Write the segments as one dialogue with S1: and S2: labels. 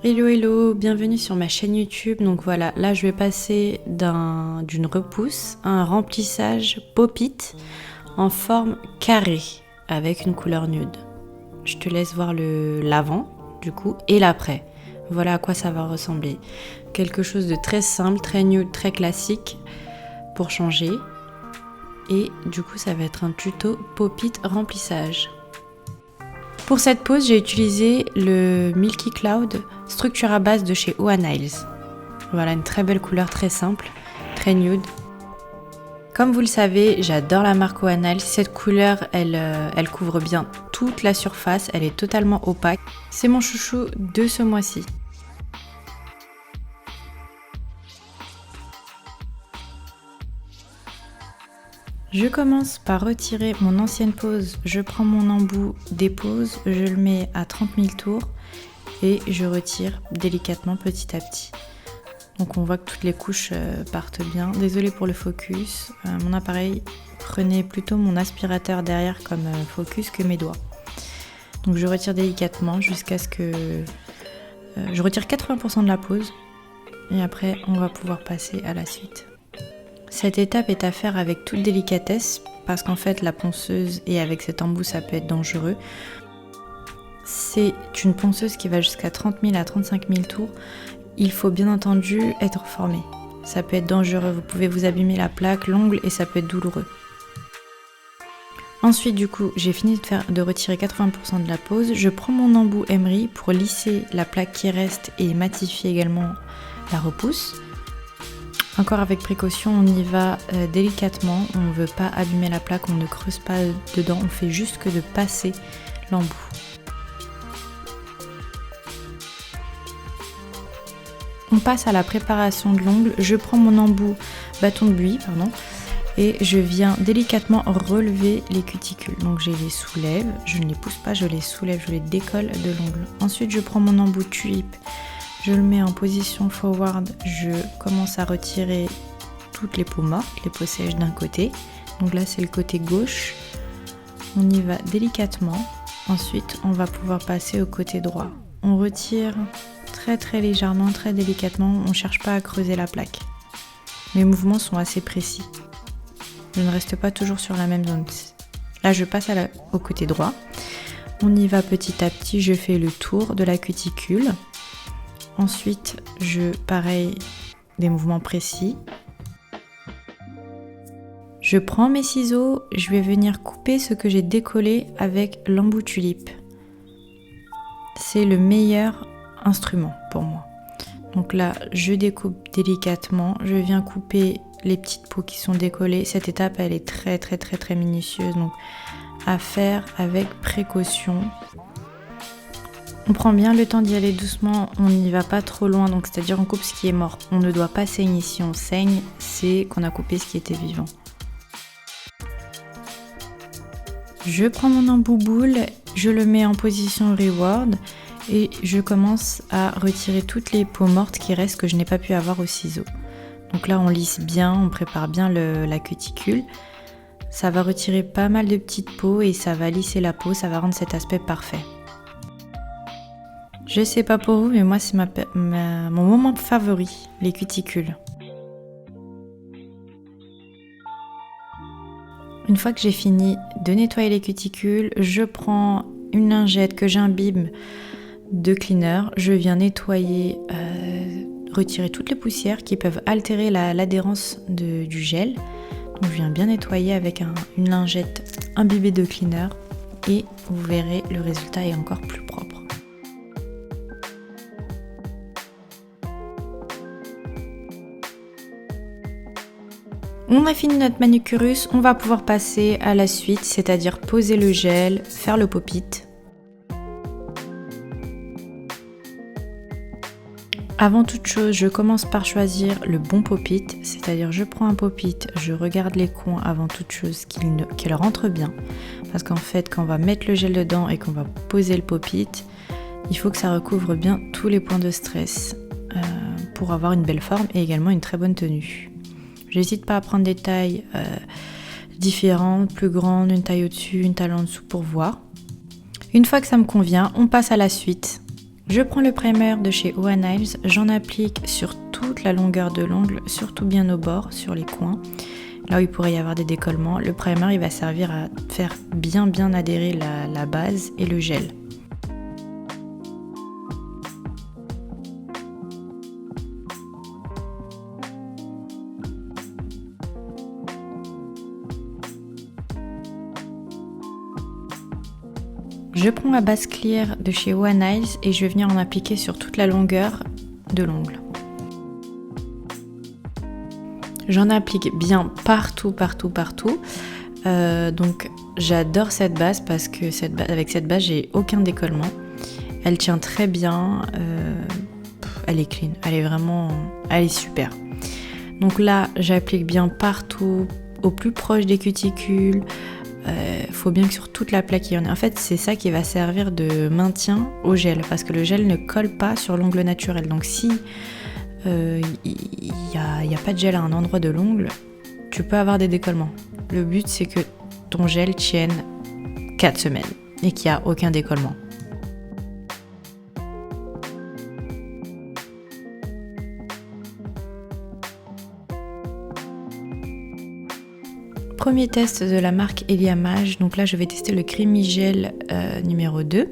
S1: Hello hello, bienvenue sur ma chaîne YouTube. Donc voilà, là je vais passer d'une repousse à un remplissage pop-it en forme carrée avec une couleur nude. Je te laisse voir l'avant du coup et l'après. Voilà à quoi ça va ressembler. Quelque chose de très simple, très nude, très classique pour changer. Et du coup ça va être un tuto pop-it remplissage. Pour cette pose, j'ai utilisé le Milky Cloud structure à base de chez OA Nails. Voilà, une très belle couleur, très simple, très nude. Comme vous le savez, j'adore la marque OA Nails. Cette couleur, elle couvre bien toute la surface, elle est totalement opaque. C'est mon chouchou de ce mois-ci. Je commence par retirer mon ancienne pose, je prends mon embout des poses, je le mets à 30 000 tours et je retire délicatement petit à petit. Donc on voit que toutes les couches partent bien. Désolée pour le focus, mon appareil prenait plutôt mon aspirateur derrière comme focus que mes doigts. Donc je retire délicatement jusqu'à ce que je retire 80% de la pose et après on va pouvoir passer à la suite. Cette étape est à faire avec toute délicatesse parce qu'en fait la ponceuse et avec cet embout ça peut être dangereux. C'est une ponceuse qui va jusqu'à 30 000 à 35 000 tours. Il faut bien entendu être formé. Ça peut être dangereux, vous pouvez vous abîmer la plaque, l'ongle et ça peut être douloureux. Ensuite du coup j'ai fini de retirer 80% de la pose. Je prends mon embout emery pour lisser la plaque qui reste et matifier également la repousse. Encore avec précaution, on y va délicatement, on ne veut pas abîmer la plaque, on ne creuse pas dedans, on fait juste que de passer l'embout. On passe à la préparation de l'ongle, je prends mon embout bâton de buis, et je viens délicatement relever les cuticules. Donc je les soulève, je ne les pousse pas, je les soulève, je les décolle de l'ongle. Ensuite je prends mon embout tulipe. Je le mets en position forward, je commence à retirer toutes les peaux mortes, les peaux sèches d'un côté. Donc là c'est le côté gauche. On y va délicatement. Ensuite on va pouvoir passer au côté droit. On retire très légèrement, très délicatement. On ne cherche pas à creuser la plaque. Mes mouvements sont assez précis. Je ne reste pas toujours sur la même zone. Là je passe au côté droit. On y va petit à petit, je fais le tour de la cuticule. Ensuite, pareil, des mouvements précis. Je prends mes ciseaux, je vais venir couper ce que j'ai décollé avec l'embout tulipe. C'est le meilleur instrument pour moi. Donc là, je découpe délicatement, je viens couper les petites peaux qui sont décollées. Cette étape, elle est très minutieuse, donc à faire avec précaution. On prend bien le temps d'y aller doucement, on n'y va pas trop loin, donc c'est-à-dire on coupe ce qui est mort. On ne doit pas saigner. Si on saigne, c'est qu'on a coupé ce qui était vivant. Je prends mon embout boule, je le mets en position reward et je commence à retirer toutes les peaux mortes qui restent que je n'ai pas pu avoir au ciseau. Donc là on lisse bien, on prépare bien la cuticule. Ça va retirer pas mal de petites peaux et ça va lisser la peau, ça va rendre cet aspect parfait. Je sais pas pour vous, mais moi c'est mon moment favori, les cuticules. Une fois que j'ai fini de nettoyer les cuticules, je prends une lingette que j'imbibe de cleaner. Je viens nettoyer, retirer toutes les poussières qui peuvent altérer l'adhérence du gel. Donc je viens bien nettoyer avec une lingette imbibée de cleaner et vous verrez le résultat est encore plus propre. On a fini notre manucurus, on va pouvoir passer à la suite, c'est-à-dire poser le gel, faire le pop-it. Avant toute chose, je commence par choisir le bon pop-it, c'est-à-dire je prends un pop-it, je regarde les coins avant toute chose qu'il rentre bien. Parce qu'en fait, quand on va mettre le gel dedans et qu'on va poser le pop-it, il faut que ça recouvre bien tous les points de stress pour avoir une belle forme et également une très bonne tenue. J'hésite pas à prendre des tailles différentes, plus grandes, une taille au-dessus, une taille en dessous pour voir. Une fois que ça me convient, on passe à la suite. Je prends le primer de chez OA Nails, j'en applique sur toute la longueur de l'ongle, surtout bien au bord, sur les coins, là où il pourrait y avoir des décollements. Le primer il va servir à faire bien adhérer la base et le gel. Je prends ma base clear de chez OA Nails et je vais venir en appliquer sur toute la longueur de l'ongle. J'en applique bien partout. Donc j'adore cette base parce que avec cette base j'ai aucun décollement. Elle tient très bien, elle est clean, elle est super. Donc là j'applique bien partout, au plus proche des cuticules. Faut bien que sur toute la plaque il y en ait. En fait c'est ça qui va servir de maintien au gel parce que le gel ne colle pas sur l'ongle naturel. Donc si il y a pas de gel à un endroit de l'ongle, tu peux avoir des décollements. Le but c'est que ton gel tienne 4 semaines et qu'il n'y a aucun décollement. Premier test de la marque Eliamage, donc là je vais tester le Creamy Gel numéro 2.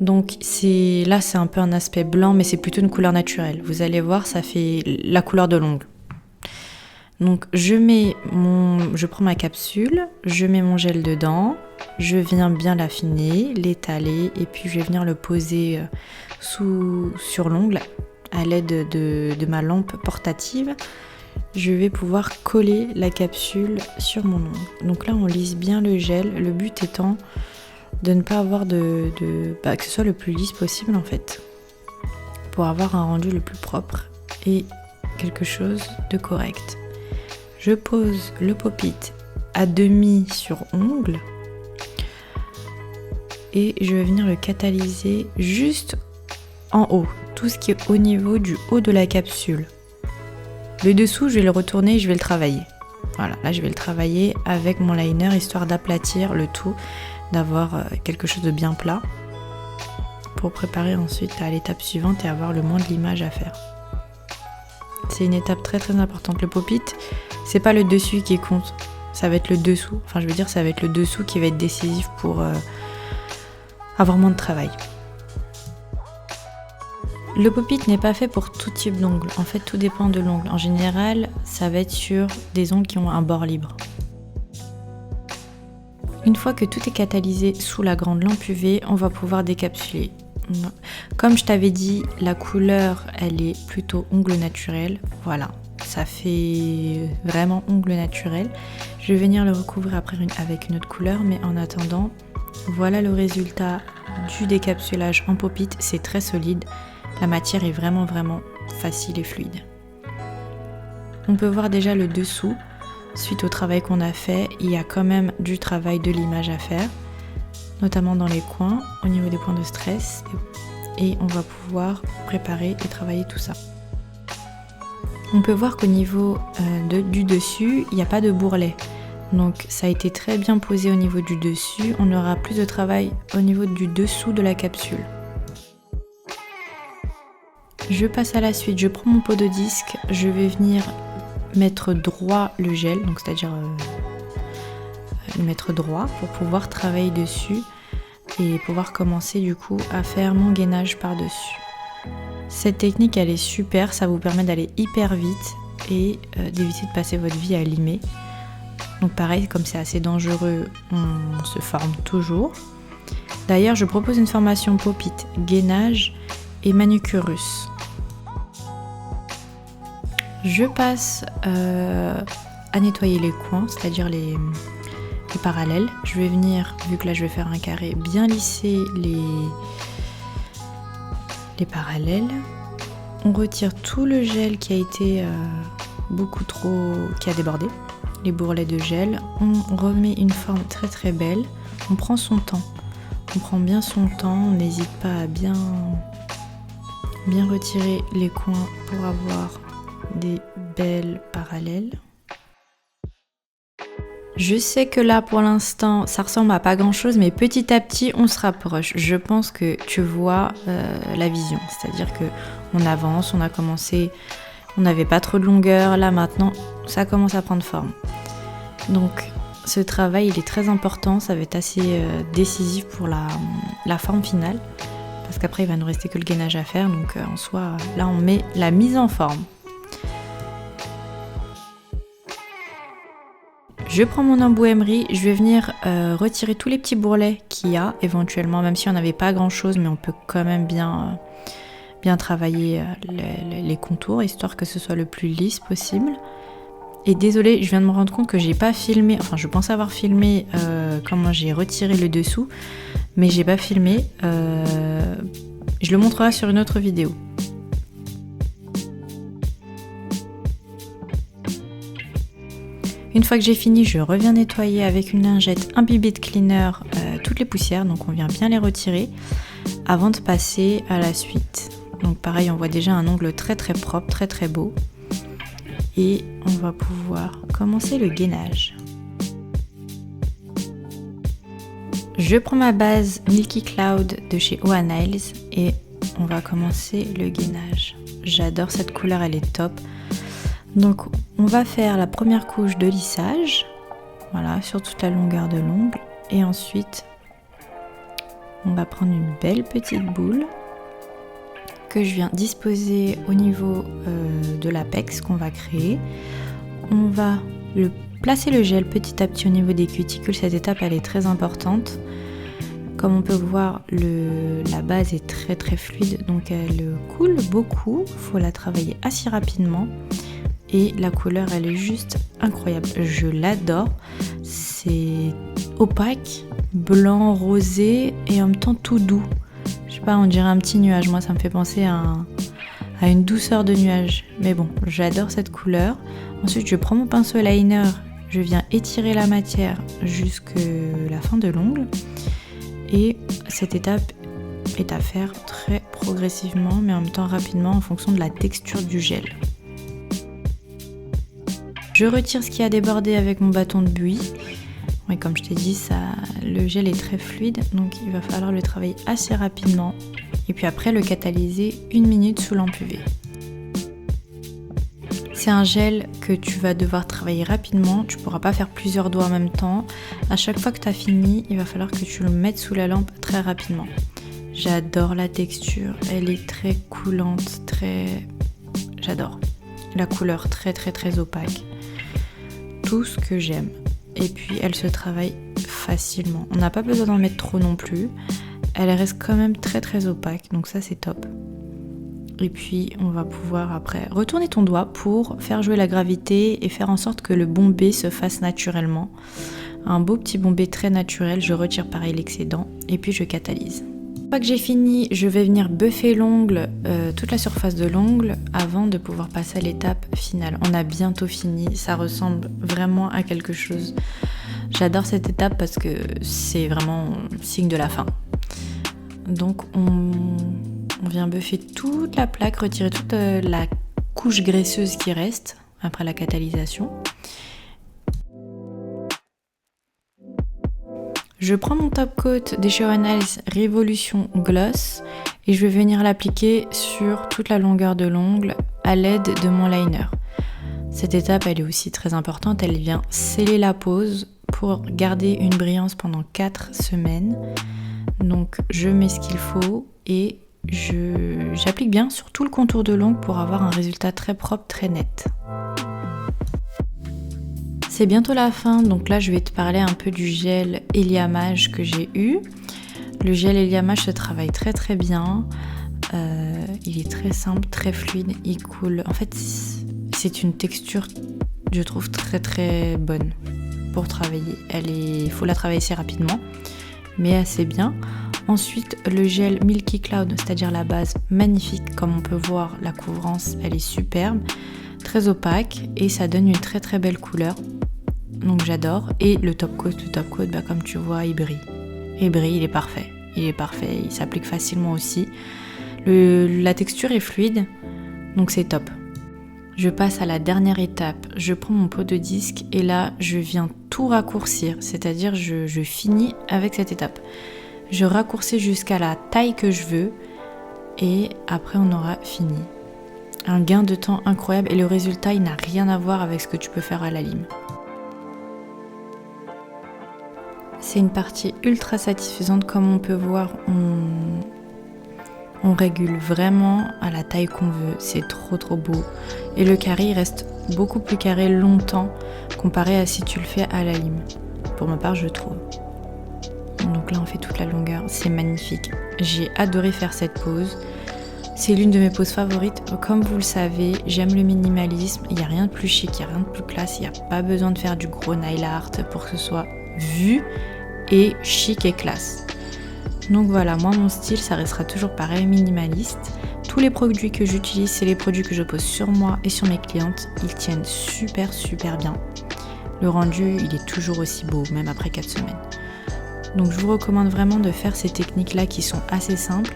S1: Donc c'est un peu un aspect blanc mais c'est plutôt une couleur naturelle. Vous allez voir, ça fait la couleur de l'ongle. Donc je prends ma capsule, je mets mon gel dedans, je viens bien l'affiner, l'étaler et puis je vais venir le poser sur l'ongle à l'aide de ma lampe portative. Je vais pouvoir coller la capsule sur mon ongle. Donc là on lisse bien le gel, le but étant de ne pas avoir que ce soit le plus lisse possible en fait, pour avoir un rendu le plus propre et quelque chose de correct. Je pose le pop-it à demi sur ongle et je vais venir le catalyser juste en haut, tout ce qui est au niveau du haut de la capsule. Le dessous, je vais le retourner et je vais le travailler. Voilà, là je vais le travailler avec mon liner histoire d'aplatir le tout, d'avoir quelque chose de bien plat pour préparer ensuite à l'étape suivante et avoir le moins de limage à faire. C'est une étape très importante. Le pop-it, c'est pas le dessus qui compte, ça va être le dessous. Enfin, je veux dire, ça va être le dessous qui va être décisif pour avoir moins de travail. Le pop-it n'est pas fait pour tout type d'ongle. En fait, tout dépend de l'ongle. En général, ça va être sur des ongles qui ont un bord libre. Une fois que tout est catalysé sous la grande lampe UV, on va pouvoir décapsuler. Comme je t'avais dit, la couleur, elle est plutôt ongle naturel. Voilà, ça fait vraiment ongle naturel. Je vais venir le recouvrir après avec une autre couleur, mais en attendant, voilà le résultat du décapsulage en pop-it. C'est très solide. La matière est vraiment facile et fluide. On peut voir déjà le dessous. Suite au travail qu'on a fait, il y a quand même du travail de limage à faire, notamment dans les coins, au niveau des points de stress. Et on va pouvoir préparer et travailler tout ça. On peut voir qu'au niveau du dessus, il n'y a pas de bourrelet. Donc ça a été très bien posé au niveau du dessus. On aura plus de travail au niveau du dessous de la capsule. Je passe à la suite, je prends mon pot de disque, je vais venir mettre droit le gel, donc c'est-à-dire le mettre droit pour pouvoir travailler dessus et pouvoir commencer du coup à faire mon gainage par-dessus. Cette technique elle est super, ça vous permet d'aller hyper vite et d'éviter de passer votre vie à limer. Donc pareil, comme c'est assez dangereux, on se forme toujours. D'ailleurs, je propose une formation pop-it, gainage et manucure russe. Je passe à nettoyer les coins, c'est-à-dire les parallèles. Je vais venir, vu que là je vais faire un carré, bien lisser les parallèles. On retire tout le gel qui a été qui a débordé, les bourrelets de gel. On remet une forme très belle. On prend son temps. On prend bien son temps, on n'hésite pas à bien retirer les coins pour avoir des belles parallèles. Je sais que là pour l'instant ça ressemble à pas grand chose, mais petit à petit on se rapproche. Je pense que tu vois la vision, c'est-à-dire que on avance, on a commencé, on n'avait pas trop de longueur, là maintenant ça commence à prendre forme. Donc ce travail il est très important, ça va être assez décisif pour la forme finale, parce qu'après il va nous rester que le gainage à faire, donc en soi là on met la mise en forme. Je prends mon embout emery, je vais venir retirer tous les petits bourrelets qu'il y a éventuellement, même si on n'avait pas grand chose, mais on peut quand même bien travailler les contours, histoire que ce soit le plus lisse possible. Et désolée, je viens de me rendre compte que j'ai pas filmé, enfin je pense avoir filmé comment j'ai retiré le dessous, mais j'ai pas filmé, je le montrerai sur une autre vidéo. Une fois que j'ai fini, je reviens nettoyer avec une lingette imbibée de cleaner toutes les poussières, donc on vient bien les retirer avant de passer à la suite. Donc pareil, on voit déjà un ongle très très propre, très très beau. Et on va pouvoir commencer le gainage. Je prends ma base Milky Cloud de chez OA Nails et on va commencer le gainage. J'adore cette couleur, elle est top. Donc on va faire la première couche de lissage, voilà, sur toute la longueur de l'ongle. Et ensuite, on va prendre une belle petite boule que je viens disposer au niveau de l'apex qu'on va créer. On va placer le gel petit à petit au niveau des cuticules. Cette étape elle est très importante. Comme on peut voir, la base est très très fluide, donc elle coule beaucoup. Il faut la travailler assez rapidement. Et la couleur elle est juste incroyable, je l'adore, c'est opaque, blanc, rosé et en même temps tout doux. Je sais pas, on dirait un petit nuage, moi ça me fait penser à une douceur de nuage, mais bon, j'adore cette couleur. Ensuite je prends mon pinceau liner, je viens étirer la matière jusqu'à la fin de l'ongle et cette étape est à faire très progressivement mais en même temps rapidement en fonction de la texture du gel. Je retire ce qui a débordé avec mon bâton de buis. Ouais, comme je t'ai dit, le gel est très fluide, donc il va falloir le travailler assez rapidement. Et puis après, le catalyser 1 minute sous lampe UV. C'est un gel que tu vas devoir travailler rapidement. Tu ne pourras pas faire plusieurs doigts en même temps. À chaque fois que tu as fini, il va falloir que tu le mettes sous la lampe très rapidement. J'adore la texture. Elle est très coulante, J'adore. La couleur très très très opaque. Tout ce que j'aime. Et puis elle se travaille facilement. On n'a pas besoin d'en mettre trop non plus. Elle reste quand même très très opaque, donc ça c'est top. Et puis on va pouvoir après retourner ton doigt pour faire jouer la gravité et faire en sorte que le bombé se fasse naturellement. Un beau petit bombé très naturel, je retire pareil l'excédent et puis je catalyse. Une fois que j'ai fini, je vais venir buffer l'ongle, toute la surface de l'ongle, avant de pouvoir passer à l'étape finale. On a bientôt fini, ça ressemble vraiment à quelque chose. J'adore cette étape parce que c'est vraiment signe de la fin. Donc on vient buffer toute la plaque, retirer toute la couche graisseuse qui reste après la catalysation. Je prends mon top coat des chez OA Nails Revolution Gloss et je vais venir l'appliquer sur toute la longueur de l'ongle à l'aide de mon liner. Cette étape elle est aussi très importante, elle vient sceller la pose pour garder une brillance pendant 4 semaines. Donc je mets ce qu'il faut et j'applique bien sur tout le contour de l'ongle pour avoir un résultat très propre, très net. C'est bientôt la fin, donc là je vais te parler un peu du gel éliamage que j'ai eu. Le gel éliamage se travaille très très bien, il est très simple, très fluide, il coule. En fait c'est une texture, je trouve très très bonne pour travailler. Il faut la travailler assez rapidement, mais assez bien. Ensuite le gel Milky Cloud, c'est-à-dire la base magnifique, comme on peut voir la couvrance elle est superbe, très opaque et ça donne une très très belle couleur. Donc j'adore. Et le top coat, comme tu vois, il brille. Il est parfait. Il s'applique facilement aussi. La texture est fluide, donc c'est top. Je passe à la dernière étape, je prends mon pot de disque et là je viens tout raccourcir, c'est-à-dire je finis avec cette étape. Je raccourcis jusqu'à la taille que je veux et après on aura fini. Un gain de temps incroyable et le résultat il n'a rien à voir avec ce que tu peux faire à la lime. C'est une partie ultra satisfaisante, comme on peut voir, on régule vraiment à la taille qu'on veut, c'est trop beau. Et le carré il reste beaucoup plus carré longtemps comparé à si tu le fais à la lime. Pour ma part je trouve. Donc là on fait toute la longueur, c'est magnifique. J'ai adoré faire cette pose. C'est l'une de mes poses favorites. Comme vous le savez, j'aime le minimalisme. Il n'y a rien de plus chic, il n'y a rien de plus classe. Il n'y a pas besoin de faire du gros nail art pour que ce soit vu et chic et classe. Donc voilà, moi mon style ça restera toujours pareil, minimaliste. Tous les produits que j'utilise, c'est les produits que je pose sur moi et sur mes clientes. Ils tiennent super bien. Le rendu, il est toujours aussi beau, même après 4 semaines. Donc je vous recommande vraiment de faire ces techniques-là qui sont assez simples.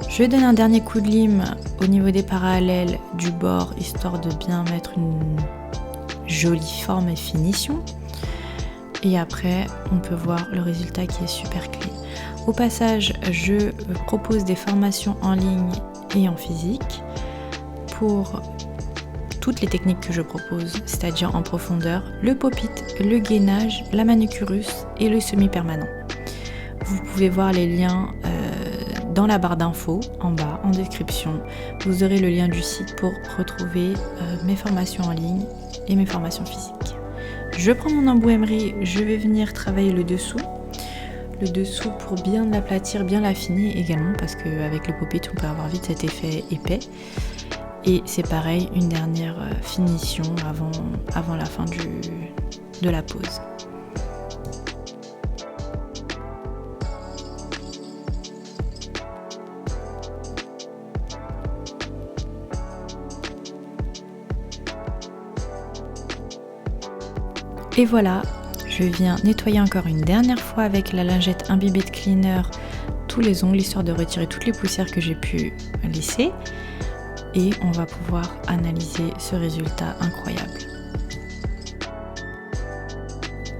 S1: Je donne un dernier coup de lime au niveau des parallèles du bord, histoire de bien mettre une jolie forme et finition. Et après, on peut voir le résultat qui est super clean. Au passage, je propose des formations en ligne et en physique pour toutes les techniques que je propose, c'est-à-dire en profondeur, le pop-it, le gainage, la manucurus et le semi-permanent. Vous pouvez voir les liens dans la barre d'infos, en bas, en description. Vous aurez le lien du site pour retrouver mes formations en ligne et mes formations physiques. Je prends mon embout emery, je vais venir travailler le dessous. Le dessous pour bien l'aplatir, bien l'affiner également, parce qu'avec le pop-it, on peut avoir vite cet effet épais. Et c'est pareil, une dernière finition avant la fin de la pose. Et voilà, je viens nettoyer encore une dernière fois avec la lingette imbibée de cleaner tous les ongles, histoire de retirer toutes les poussières que j'ai pu laisser. Et on va pouvoir analyser ce résultat incroyable.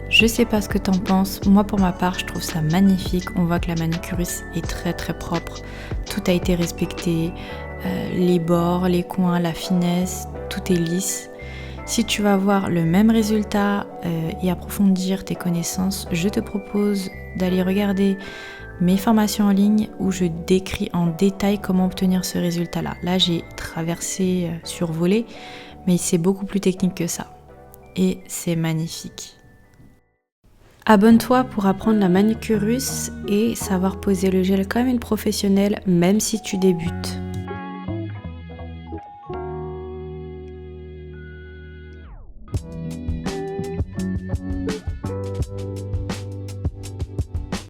S1: Je sais pas ce que t'en penses, moi pour ma part je trouve ça magnifique. On voit que la manucurus est très propre, tout a été respecté, les bords, les coins, la finesse, tout est lisse. Si tu veux avoir le même résultat et approfondir tes connaissances, je te propose d'aller regarder mes formations en ligne où je décris en détail comment obtenir ce résultat-là. Là, j'ai traversé, survolé, mais c'est beaucoup plus technique que ça. Et c'est magnifique. Abonne-toi pour apprendre la manucurus et savoir poser le gel comme une professionnelle, même si tu débutes.